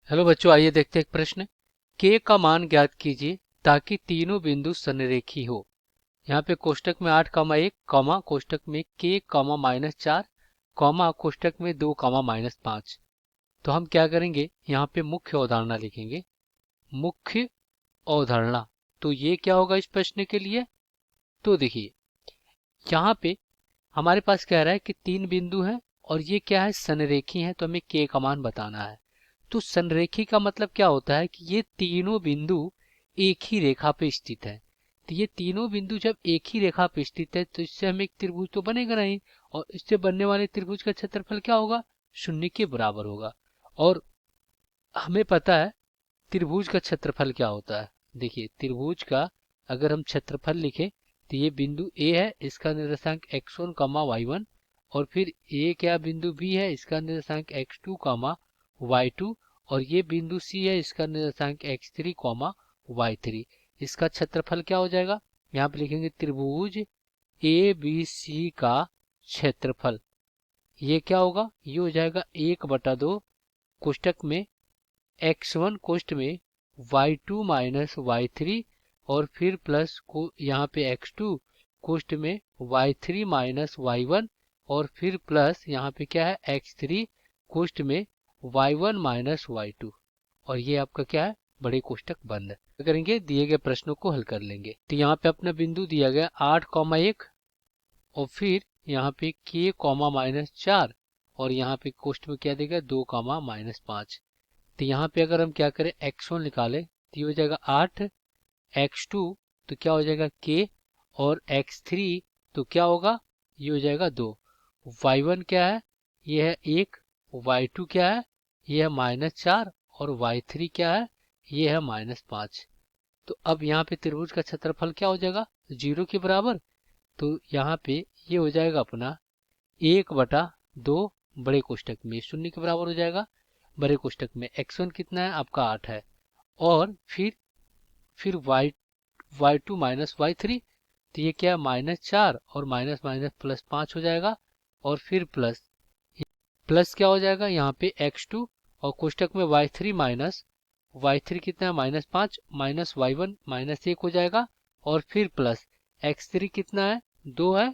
Hello बच्चों, आइए देखते हैं एक प्रश्न। के का मान ज्ञात कीजिए ताकि तीनों बिंदु समरेखी हो। यहाँ पे कोष्टक में 8, 1 कॉमा कोष्टक में के कॉमा -4 कॉमा कोष्टक में 2, -5। तो हम क्या करेंगे, यहाँ पे मुख्य अवधारणा लिखेंगे। मुख्य अवधारणा, तो ये क्या होगा इस प्रश्न के लिए। तो देखिए, यहाँ पे हमारे पास कह रहा है कि तीन बिंदु हैं और ये क्या है, समरेखी हैं, तो हमें के का मान बताना है। तो संरेखी का मतलब क्या होता है कि ये तीनों बिंदु एक ही रेखा पे स्थित है। तो ये तीनों बिंदु जब एक ही रेखा पे स्थित है तो इससे हमें एक त्रिभुज तो बनेगा नहीं, और इससे बनने वाले त्रिभुज का क्षेत्रफल क्या होगा, शून्य के बराबर होगा। और हमें पता है त्रिभुज का क्षेत्रफल क्या होता है। देखिए, त्रिभुज का अगर हम क्षेत्रफल लिखें तो ये बिंदु ए है, इसका निर्देशांक x1 कमा y1, और फिर ये क्या बिंदु बी है, इसका निर्देशांक x2 कमा y2, और ये बिंदु सी है, इसका निर्देशांक x3 कमा y3। इसका क्षेत्रफल क्या हो जाएगा, यहाँ पे लिखेंगे त्रिभुज ए बी सी का क्षेत्रफल। ये क्या होगा, ये हो जाएगा 1/2 कोष्टक में x1 कोष्ट में y2 माइनस y3, और फिर प्लस को यहाँ पे x2 कोष्ट में y3 माइनस y1, और फिर प्लस यहाँ पे क्या है x3 कोष्ट में y1 माइनस y2, और ये आपका क्या है, बड़े कोष्टक बंद। क्या करेंगे, दिए गए प्रश्नों को हल कर लेंगे। तो यहाँ पे अपना बिंदु दिया गया 8, 1, और फिर यहाँ पे k, -4, और यहाँ पे कोष्ट में क्या देगा 2, -5। तो यहाँ पे अगर हम क्या करें, x1 निकालें तो ये हो जाएगा 8, x2 तो क्या हो जाएगा k, और x3 तो क्या होगा, ये हो जाएगा 2। y1 क्या है, ये है 1, y2 क्या है, ये है -4, और y3 क्या है, ये है -5। तो अब यहाँ पे त्रिभुज का क्षेत्रफल क्या हो जाएगा, 0 के बराबर। तो यहाँ पे ये हो जाएगा अपना 1/2 बड़े कोष्टक में शून्य के बराबर हो जाएगा। बड़े कोष्टक में x1 कितना है, आपका 8 है, और फिर y2 माइनस y3, तो ये क्या है, -4, और माइनस माइनस प्लस 5 हो जाएगा, और फिर प्लस प्लस क्या हो जाएगा यहाँ पे x2, और कोष्टक में y3 कितना है, -5, माइनस y1 -1 हो जाएगा, और फिर प्लस x3 कितना है, 2 है,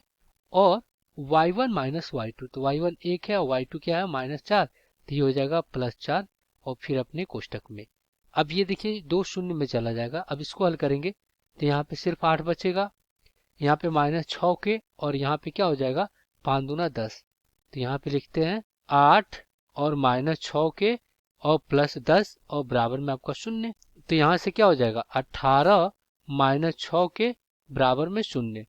और y1 माइनस y2, तो y1 1 है और y2 क्या है, -4, तो ये हो जाएगा +4, और फिर अपने कोष्टक में। अब ये देखिए 2 शून्य में चला जाएगा। अब इसको हल करेंगे तो यहाँ पे सिर्फ 8 बचेगा, यहाँ पे -6 के, और यहाँ पे क्या हो जाएगा, 5 दूना 10। तो यहाँ पे लिखते हैं 8 और -6 के और +10 और बराबर में आपका शून्य। तो यहाँ से क्या हो जाएगा, 18 -6 के बराबर में शून्य।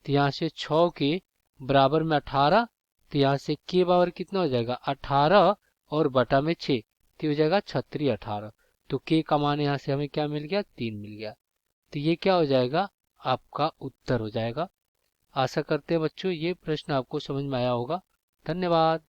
तो यहाँ से 6 के बराबर में 18, तो यहाँ से के बराबर कितना हो जाएगा, 18 और बटा में 6, तो हो जाएगा 36 18। तो के का मान यहाँ से हमें क्या मिल गया, 3 मिल गया। तो ये क्या हो जाएगा, आपका उत्तर हो जाएगा। आशा करते हैं बच्चों ये प्रश्न आपको समझ में आया होगा। धन्यवाद।